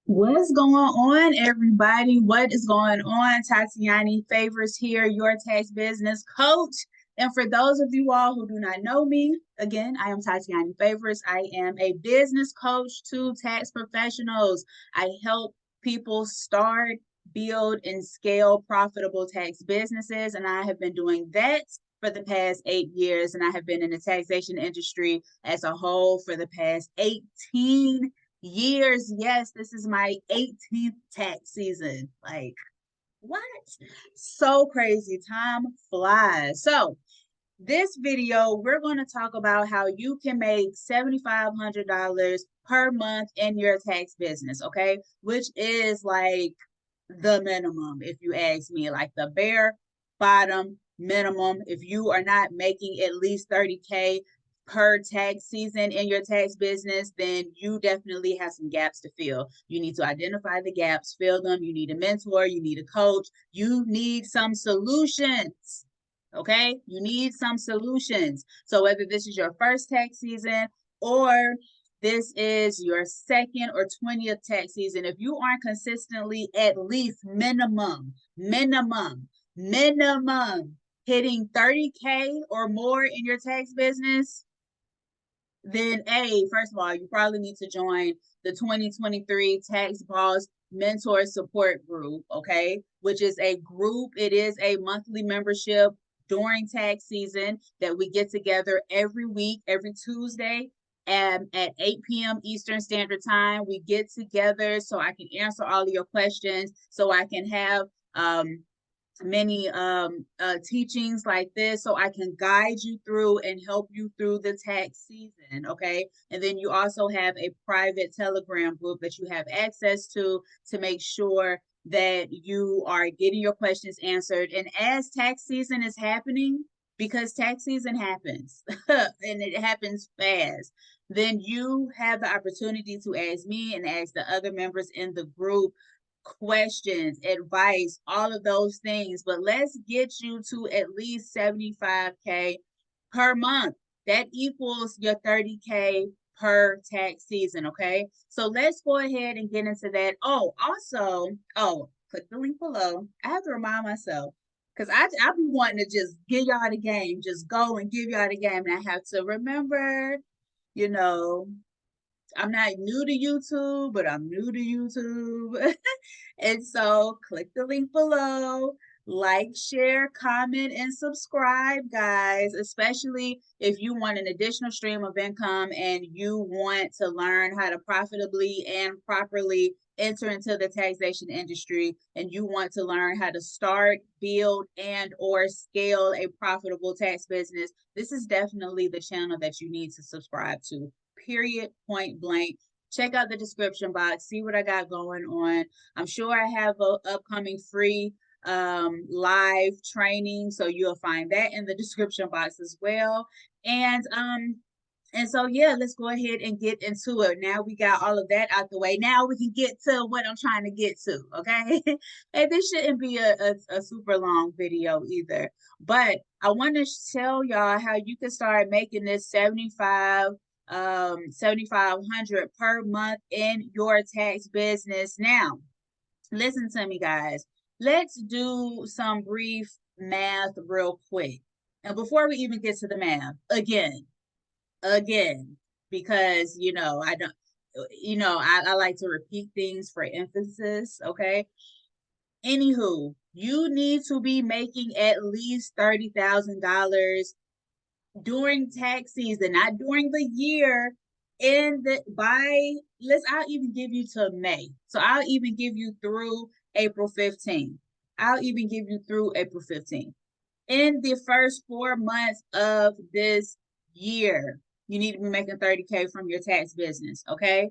What's going on, everybody? What is going on? Tatiani Favors here, your tax business coach. And for those of you all who do not know me, again, I am Tatiani Favors. I am a business coach to tax professionals. I help people start, build, and scale profitable tax businesses. And I have been doing that for the past 8 years. And I have been in the taxation industry as a whole for the past 18 years. Yes, this is my 18th tax season. Like, what? So crazy. Time flies. So, this video, we're going to talk about how you can make $7,500 per month in your tax business, okay? Which is like the minimum, if you ask me, like the bare bottom minimum. If you are not making at least 30K per tax season in your tax business, then you definitely have some gaps to fill. You need to identify the gaps, fill them. You need a mentor, you need a coach, you need some solutions. Okay, you need some solutions. So, whether this is your first tax season or this is your second or 20th tax season, if you aren't consistently at least minimum hitting 30K or more in your tax business, then first of all, you probably need to join the 2023 Tax Boss Mentor Support Group, okay? Which is a group, it is a monthly membership during tax season that we get together every week, every Tuesday at 8 p.m. Eastern Standard Time. We get together so I can answer all of your questions, so I can have many teachings like this so I can guide you through and help you through the tax season. Okay. And then you also have a private Telegram group that you have access to make sure that you are getting your questions answered. And as tax season is happening, because tax season happens and it happens fast, then you have the opportunity to ask me and ask the other members in the group questions, advice, all of those things. But let's get you to at least 75K per month. That equals your 30K per tax season. Okay. So let's go ahead and get into that. Click the link below. I have to remind myself because I be wanting to just give y'all the game, just go and give y'all the game. And I have to remember, you know, I'm not new to YouTube, but I'm new to YouTube. And so click the link below, like, share, comment, and subscribe, guys, especially if you want an additional stream of income and you want to learn how to profitably and properly enter into the taxation industry, and you want to learn how to start, build, and or scale a profitable tax business. This is definitely the channel that you need to subscribe to, period, point blank. Check out the description box, see what I got going on. I'm sure I have a upcoming free live training, so you'll find that in the description box as well. And so yeah, let's go ahead and get into it. Now we got all of that out the way. Now we can get to what I'm trying to get to. Okay. And this shouldn't be a super long video either. But I want to tell y'all how you can start making this 7,500 per month in your tax business. Now, listen to me, guys. Let's do some brief math real quick. And before we even get to the math, again, because I don't, I like to repeat things for emphasis. Okay. Anywho, you need to be making at least $30,000 during tax season, not during the year. I'll even give you to May. So I'll even give you through April 15th. I'll even give you through April 15th. In the first 4 months of this year, you need to be making 30K from your tax business. Okay.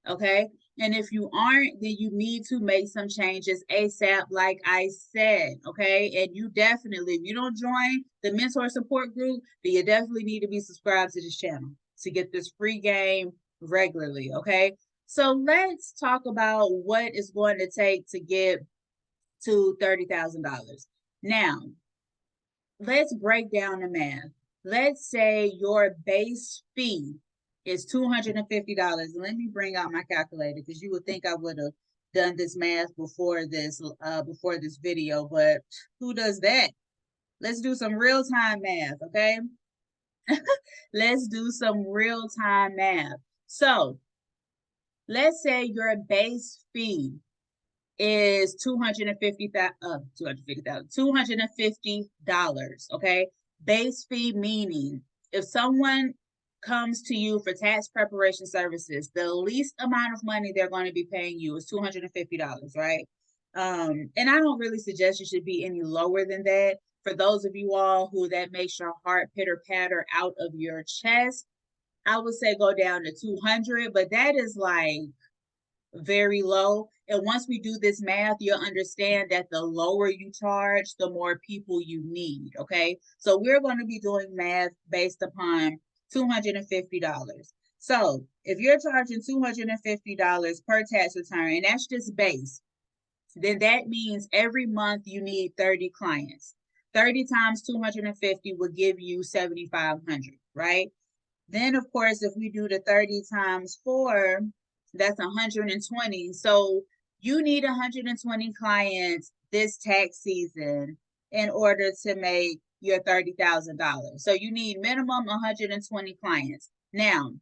Okay. And if you aren't, then you need to make some changes ASAP, like I said. Okay. And you definitely, if you don't join the mentor support group, then you definitely need to be subscribed to this channel to get this free game regularly. Okay. So let's talk about what it's going to take to get to $30,000. Now, let's break down the math. Let's say your base fee is $250. Let me bring out my calculator because you would think I would have done this math before this video, but who does that? Let's do some real-time math, okay? Let's do some real-time math. So let's say your base fee is $250, okay? Base fee meaning if someone comes to you for tax preparation services, the least amount of money they're going to be paying you is $250, right? And I don't really suggest you should be any lower than that. For those of you all who that makes your heart pitter patter out of your chest, I would say go down to 200, but that is like very low. And once we do this math, you'll understand that the lower you charge, the more people you need. Okay. So we're going to be doing math based upon $250. So if you're charging $250 per tax return, and that's just base, then that means every month you need 30 clients. 30 times 250 will give you 7,500, right? Then, of course, if we do the 30 times 4, that's 120. So you need 120 clients this tax season in order to make your $30,000. So you need minimum 120 clients. Now,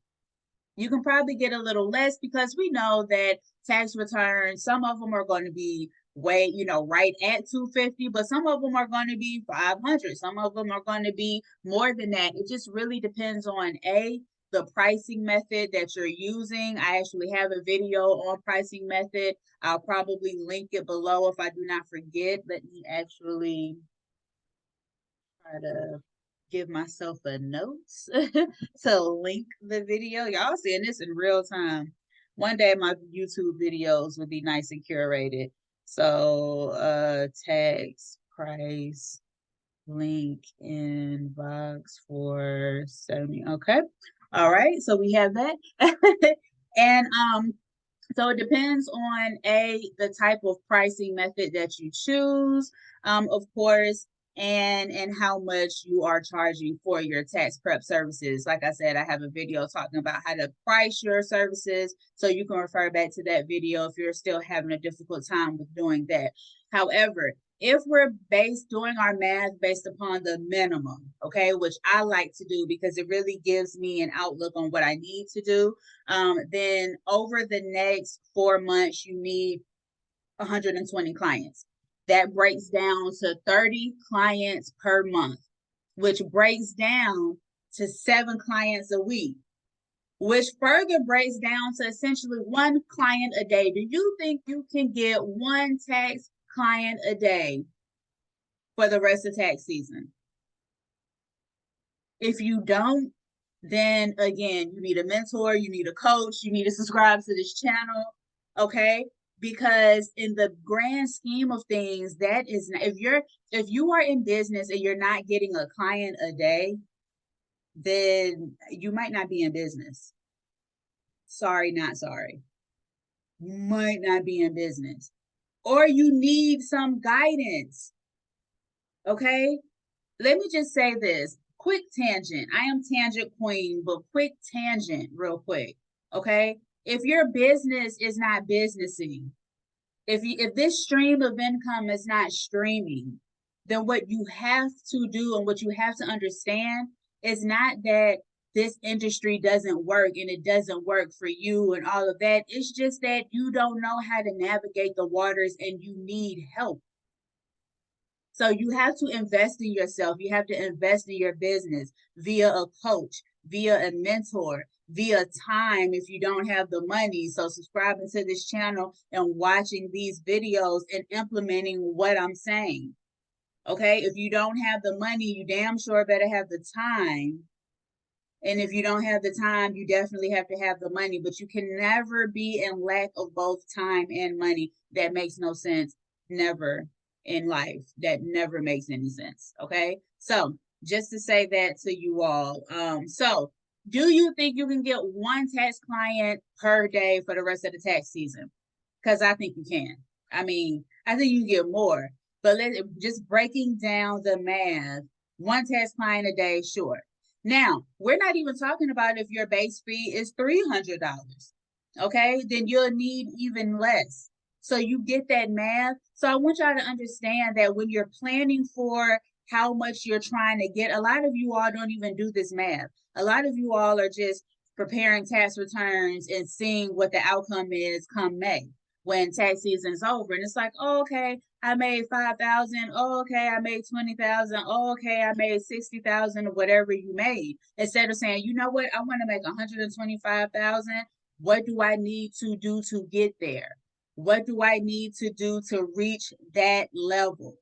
you can probably get a little less because we know that tax returns, some of them are going to be way, right at 250, but some of them are going to be 500. Some of them are going to be more than that. It just really depends on the pricing method that you're using. I actually have a video on pricing method. I'll probably link it below if I do not forget. Let me actually try to give myself a note to link the video. Y'all seeing this in real time. One day my YouTube videos would be nice and curated. So tax price link in box for 70. Okay. All right. So we have that. And so it depends on the type of pricing method that you choose, of course, and how much you are charging for your tax prep services. Like I said, I have a video talking about how to price your services, so you can refer back to that video if you're still having a difficult time with doing that. However, if we're doing our math based upon the minimum, okay, which I like to do because it really gives me an outlook on what I need to do, then over the next 4 months, you need 120 clients. That breaks down to 30 clients per month, which breaks down to 7 clients a week, which further breaks down to essentially 1 client a day. Do you think you can get 1 tax client a day for the rest of tax season? If you don't, then again, you need a mentor, you need a coach, you need to subscribe to this channel, okay? Because in the grand scheme of things, that is not, if you are in business and you're not getting a client a day, then you might not be in business. Sorry, not sorry. You might not be in business. Or you need some guidance. Okay? Let me just say this. Quick tangent. I am tangent queen, but quick tangent real quick. Okay? If your business is not businessing, if this stream of income is not streaming, then what you have to do and what you have to understand is not that this industry doesn't work and it doesn't work for you and all of that. It's just that you don't know how to navigate the waters and you need help. So you have to invest in yourself. You have to invest in your business via a coach, via a mentor, via time if you don't have the money. So subscribing to this channel and watching these videos and implementing what I'm saying. Okay, if you don't have the money, you damn sure better have the time. And if you don't have the time, you definitely have to have the money, but you can never be in lack of both time and money. That makes no sense. Never in life. That never makes any sense. Okay. So just to say that to you all. So do you think you can get 1 tax client per day for the rest of the tax season? Because I think you can. I mean, I think you can get more, but just breaking down the math, 1 tax client a day, sure. Now, we're not even talking about if your base fee is $300. Okay, then you'll need even less. So you get that math. So I want y'all to understand that when you're planning for how much you're trying to get, a lot of you all don't even do this math. A lot of you all are just preparing tax returns and seeing what the outcome is come May when tax season is over. And it's like, oh, okay, I made 5,000. Oh, okay, I made 20,000. Oh, okay, I made 60,000 or whatever you made. Instead of saying, you know what, I want to make 125,000. What do I need to do to get there? What do I need to do to reach that level?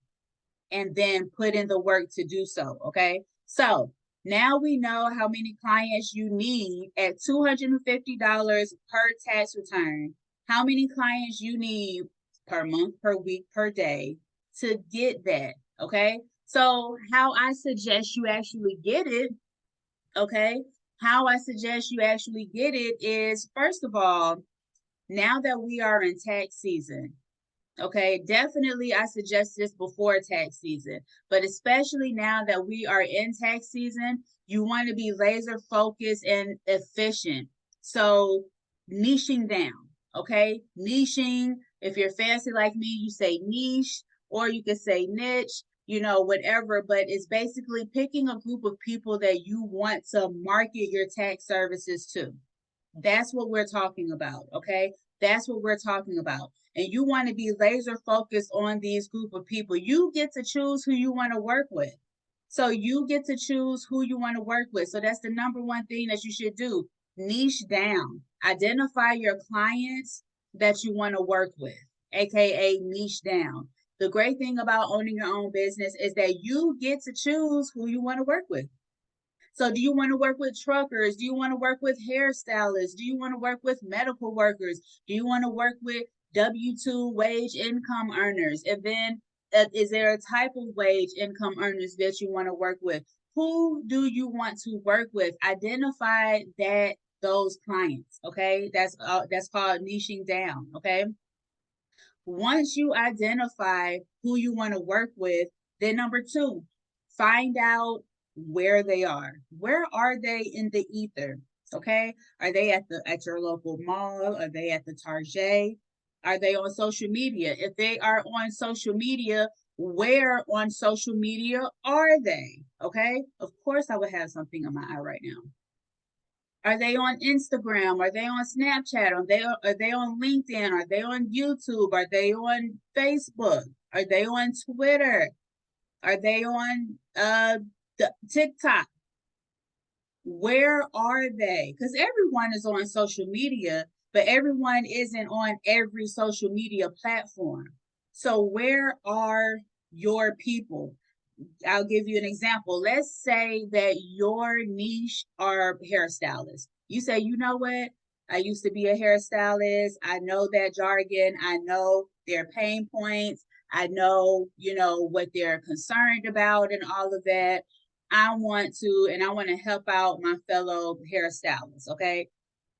And then put in the work to do so. Okay. So now we know how many clients you need at $250 per tax return, how many clients you need per month, per week, per day to get that. Okay. So, how I suggest you actually get it, okay, how I suggest you actually get it is first of all, now that we are in tax season, okay, definitely I suggest this before tax season, but especially now that we are in tax season, you want to be laser focused and efficient. So, niching down, okay? Niching, if you're fancy like me, you say niche or you can say niche, whatever, but it's basically picking a group of people that you want to market your tax services to. That's what we're talking about, okay? That's what we're talking about. And you want to be laser focused on these group of people. You get to choose who you want to work with. So you get to choose who you want to work with. So that's the number one thing that you should do. Niche down. Identify your clients that you want to work with, aka niche down. The great thing about owning your own business is that you get to choose who you want to work with. So, do you want to work with truckers? Do you want to work with hairstylists? Do you want to work with medical workers? Do you want to work with W-2 wage income earners? And then, is there a type of wage income earners that you want to work with? Who do you want to work with? Identify those clients. Okay, that's called niching down. Okay, once you identify who you want to work with, then number two, find out where they are. Where are they in the ether? Okay. Are they at your local mall? Are they at the Target? Are they on social media? If they are on social media, where on social media are they? Okay. Of course, I would have something in my eye right now. Are they on Instagram? Are they on Snapchat? Are they on LinkedIn? Are they on YouTube? Are they on Facebook? Are they on Twitter? Are they on TikTok? Where are they? Because everyone is on social media, but everyone isn't on every social media platform. So where are your people? I'll give you an example. Let's say that your niche are hairstylists. You say, you know what? I used to be a hairstylist. I know that jargon. I know their pain points. I know, what they're concerned about and all of that. I want to help out my fellow hairstylists. Okay.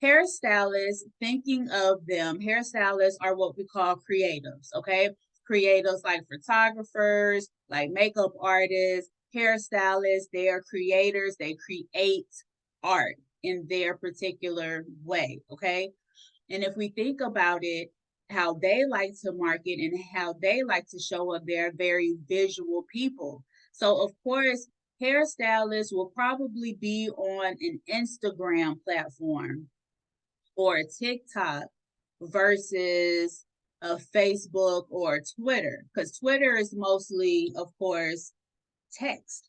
Hairstylists, thinking of them, hairstylists are what we call creatives. Okay. Creatives like photographers, like makeup artists, hairstylists, they are creators, they create art in their particular way. Okay. And if we think about it, how they like to market and how they like to show up, they're very visual people. So, of course, hairstylists will probably be on an Instagram platform or a TikTok versus a Facebook or Twitter, because Twitter is mostly, of course, text.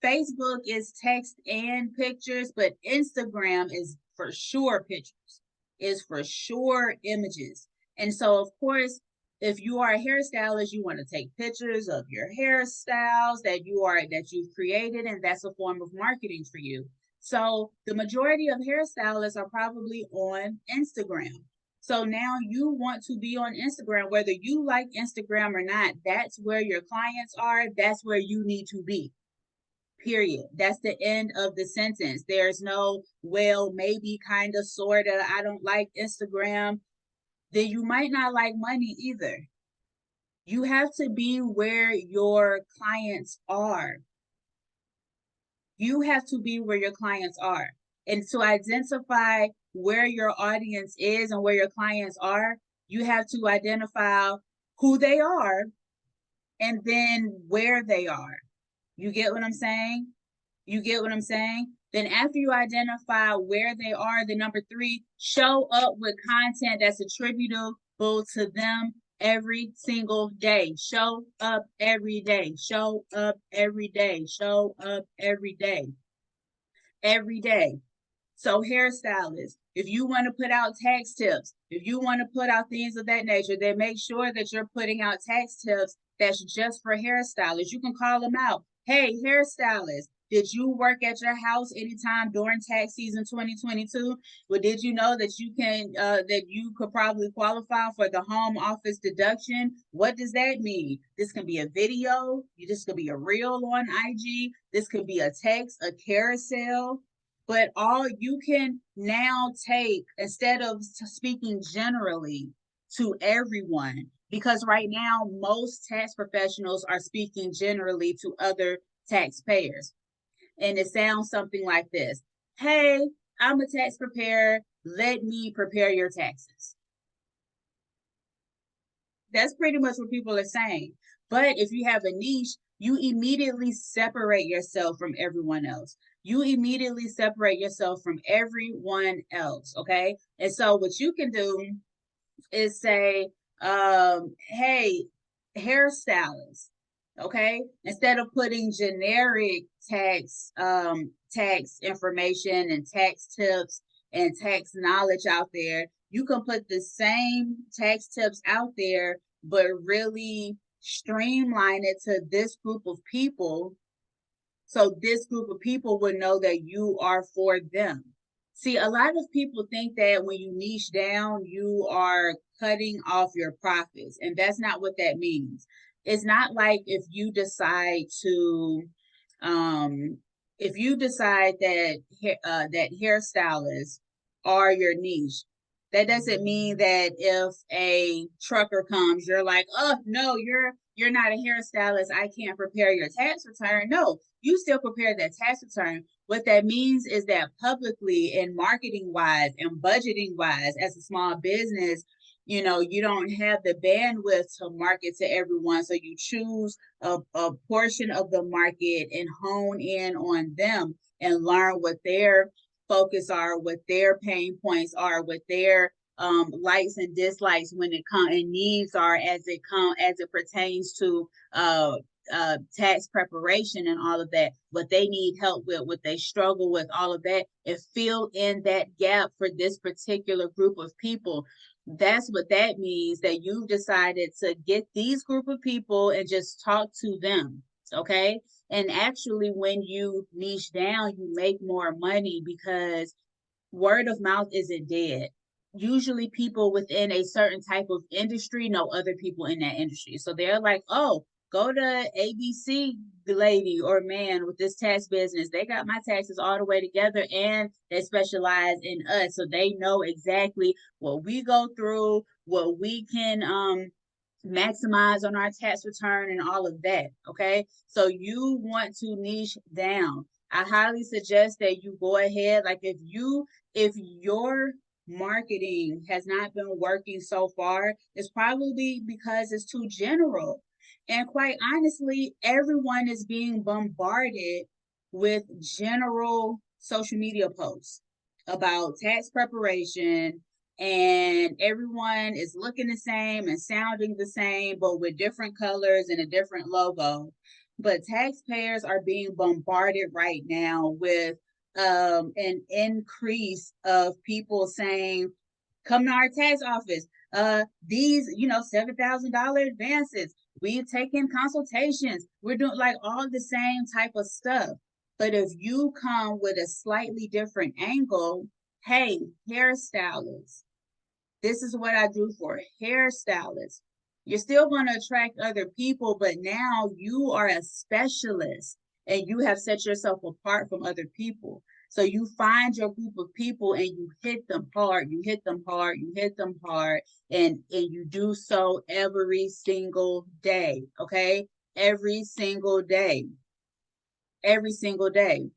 Facebook is text and pictures, but Instagram is for sure pictures, is for sure images. And so, of course, if you are a hairstylist, you want to take pictures of your hairstyles that you've created, and that's a form of marketing for you. So the majority of hairstylists are probably on Instagram. So now you want to be on Instagram, whether you like Instagram or not, that's where your clients are, that's where you need to be. Period. That's the end of the sentence. There's no, well, maybe, kind of, sort of, I don't like Instagram. Then you might not like money either. You have to be where your clients are. You have to be where your clients are. And to identify where your audience is and where your clients are, you have to identify who they are and then where they are. You get what I'm saying? You get what I'm saying? Then after you identify where they are, the number three, show up with content that's attributable to them every single day. Show up every day. Show up every day. Show up every day. Every day. So hairstylists, if you want to put out tax tips, if you want to put out things of that nature, then make sure that you're putting out tax tips that's just for hairstylists. You can call them out. Hey, hairstylist, did you work at your house anytime during tax season 2022? Well, did you know that you could probably qualify for the home office deduction? What does that mean? This can be a video. This could be a reel on IG. This could be a text, a carousel. But all you can now take, instead of speaking generally to everyone, because right now most tax professionals are speaking generally to other taxpayers. And it sounds something like this. Hey, I'm a tax preparer. Let me prepare your taxes. That's pretty much what people are saying. But if you have a niche, you immediately separate yourself from everyone else. You immediately separate yourself from everyone else. Okay. And so what you can do is say, hey, hairstylist. Okay. Instead of putting generic tax information and tax tips and tax knowledge out there, you can put the same tax tips out there, but really streamline it to this group of people. So this group of people would know that you are for them. See, a lot of people think that when you niche down, you are cutting off your profits, and that's not what that means. It's not like um, if you decide that that hairstylists are your niche, that doesn't mean that if a trucker comes, you're like, oh no, you're not a hairstylist. I can't prepare your tax return. No, you still prepare that tax return. What that means is that publicly and marketing wise and budgeting wise, as a small business, you don't have the bandwidth to market to everyone. So you choose a portion of the market and hone in on them and learn what their focus are, what their pain points are, what their likes and dislikes when it comes and needs are as it pertains to tax preparation and all of that, what they need help with, what they struggle with, all of that, and fill in that gap for this particular group of people. That's what that means, that you've decided to get these group of people and just talk to them. Okay. And actually, when you niche down, you make more money because word of mouth isn't dead. Usually people within a certain type of industry know other people in that industry. So they're like, oh, go to ABC lady or man with this tax business. They got my taxes all the way together and they specialize in us. So they know exactly what we go through, what we can maximize on our tax return and all of that. Okay. So you want to niche down. I highly suggest that you go ahead. Like if your marketing has not been working so far, it's probably because it's too general. And quite honestly, everyone is being bombarded with general social media posts about tax preparation, and everyone is looking the same and sounding the same, but with different colors and a different logo. But taxpayers are being bombarded right now with an increase of people saying, come to our tax office. These, $7,000 advances. We've taken consultations. We're doing like all the same type of stuff. But if you come with a slightly different angle, hey, hairstylists, this is what I do for hairstylists. You're still going to attract other people, but now you are a specialist and you have set yourself apart from other people. So you find your group of people and you hit them hard, you hit them hard, you hit them hard, and you do so every single day. Okay. Every single day. Every single day.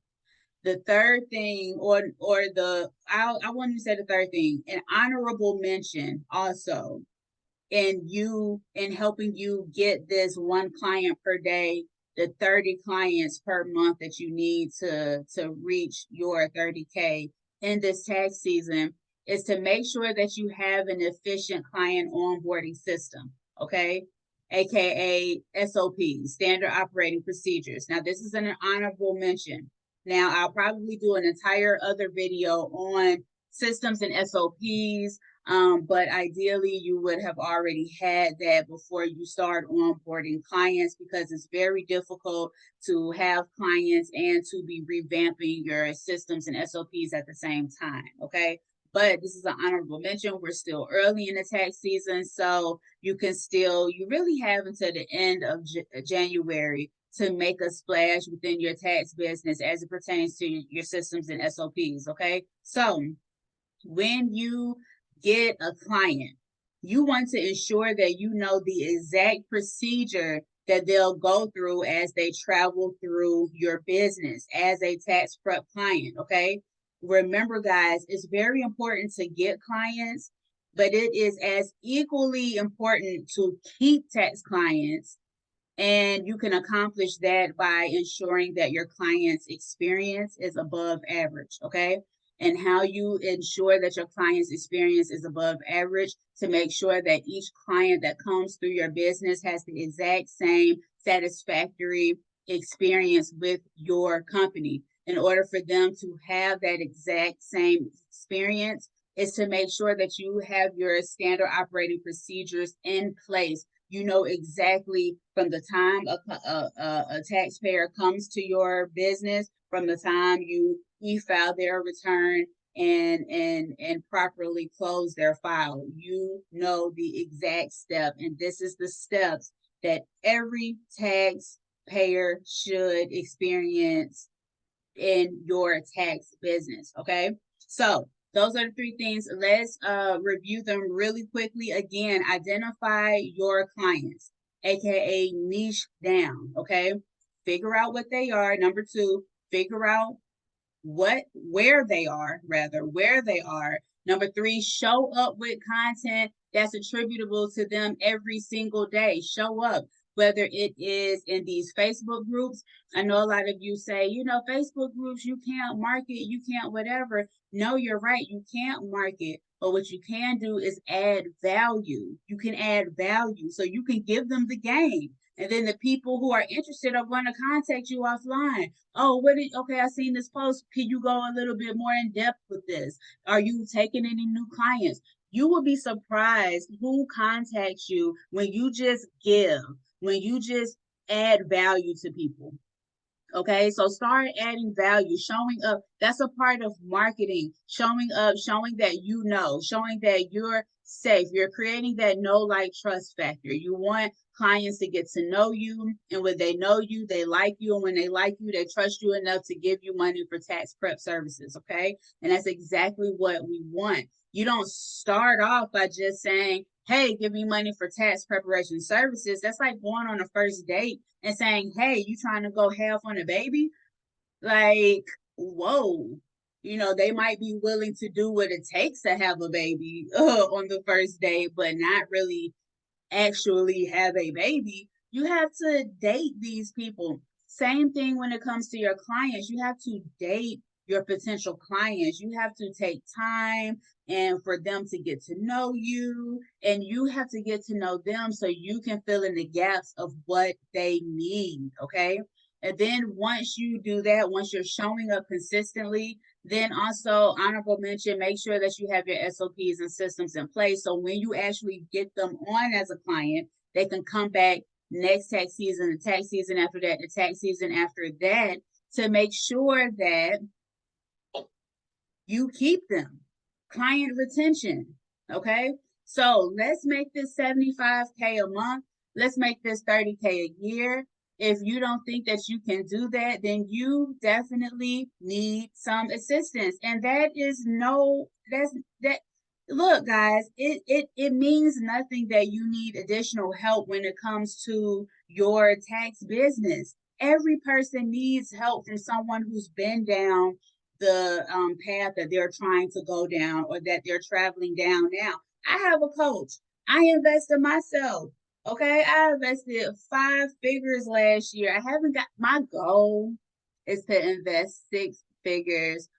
The third thing, I want to say the third thing, an honorable mention also in helping you get this one client per day, the 30 clients per month that you need to reach your 30K in this tax season, is to make sure that you have an efficient client onboarding system, okay? AKA SOPs, standard operating procedures. Now, this is an honorable mention. Now, I'll probably do an entire other video on systems and SOPs, but ideally you would have already had that before you start onboarding clients, because it's very difficult to have clients and to be revamping your systems and SOPs at the same time, okay? But this is an honorable mention. We're still early in the tax season, so you really have until the end of January to make a splash within your tax business as it pertains to your systems and SOPs, okay? So when you get a client, you want to ensure that you know the exact procedure that they'll go through as they travel through your business as a tax prep client, okay? Remember, guys, it's very important to get clients, but it is as equally important to keep tax clients. And you can accomplish that by ensuring that your client's experience is above average, okay? And how you ensure that your client's experience is above average, to make sure that each client that comes through your business has the exact same satisfactory experience with your company. In order for them to have that exact same experience, is to make sure that you have your standard operating procedures in place. You know exactly from the time a taxpayer comes to your business, from the time you e-file their return and properly close their file. You know the exact step, and this is the steps that every taxpayer should experience in your tax business, okay? So those are the three things. Let's review them really quickly. Again, identify your clients, AKA niche down, okay? Figure out what they are. Number two, figure out where they are. Number three, show up with content that's attributable to them every single day. Show up, whether it is in these Facebook groups. I know a lot of you say, Facebook groups, you can't market, you can't whatever. No, you're right, you can't market. But what you can do is add value. You can add value so you can give them the game. And then the people who are interested are going to contact you offline. Oh, okay, I seen this post. Can you go a little bit more in depth with this? Are you taking any new clients? You will be surprised who contacts you when you just give, when you just add value to people. Okay, so start adding value, showing up. That's a part of marketing. Showing up, showing that showing that you're safe. You're creating that know, like, trust factor. You want clients to get to know you, and when they know you, they like you, and when they like you, they trust you enough to give you money for tax prep services, okay? And that's exactly what we want. You don't start off by just saying, hey, give me money for tax preparation services. That's like going on a first date and saying, hey, you trying to go half on a baby? Like, whoa. They might be willing to do what it takes to have a baby on the first date, but not really actually have a baby. You have to date these people. Same thing when it comes to your clients. You have to date your potential clients. You have to take time and for them to get to know you, and you have to get to know them so you can fill in the gaps of what they need, okay? And then once you do that, once you're showing up consistently, then also honorable mention, make sure that you have your SOPs and systems in place. So when you actually get them on as a client, they can come back next tax season, the tax season after that, the tax season after that, to make sure that you keep them. Client retention, okay? So let's make this 75K a month. Let's make this 30K a year. If you don't think that you can do that, then you definitely need some assistance. And look, guys, it means nothing that you need additional help when it comes to your tax business. Every person needs help from someone who's been down the path that they're trying to go down or that they're traveling down now. I have a coach. I invested myself. Okay, I invested 5 figures last year. I haven't got my goal is to invest 6 figures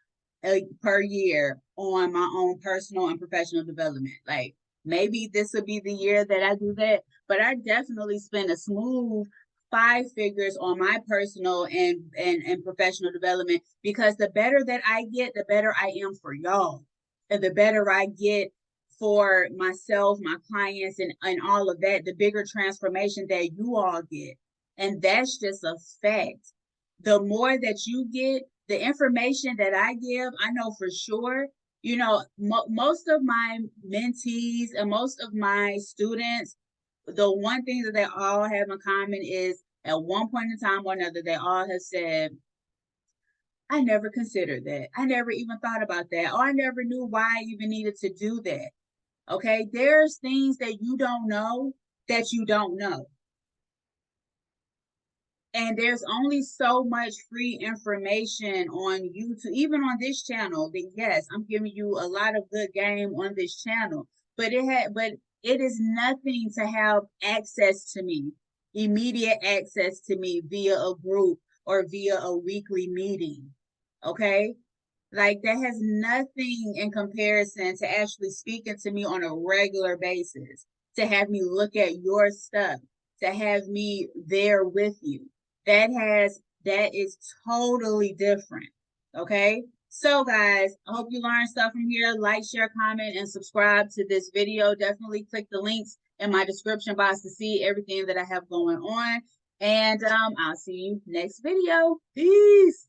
per year on my own personal and professional development. Like maybe this will be the year that I do that, but I definitely spend a smooth 5 figures on my personal and professional development, because the better that I get, the better I am for y'all. And the better I get for myself, my clients, and all of that, the bigger transformation that you all get. And that's just a fact. The more that you get, the information that I give, I know for sure, most of my mentees and most of my students, the one thing that they all have in common is at one point in time or another, they all have said, I never considered that. I never even thought about that. Or I never knew why I even needed to do that. Okay. There's things that you don't know that you don't know. And there's only so much free information on YouTube, even on this channel. That yes, I'm giving you a lot of good game on this channel, but it is nothing to have access to me, immediate access to me via a group or via a weekly meeting. Okay, like that has nothing in comparison to actually speaking to me on a regular basis, to have me look at your stuff, to have me there with you. That is totally different. Okay. So guys, I hope you learned stuff from here. Like, share, comment, and subscribe to this video. Definitely click the links in my description box to see everything that I have going on. And I'll see you next video. Peace.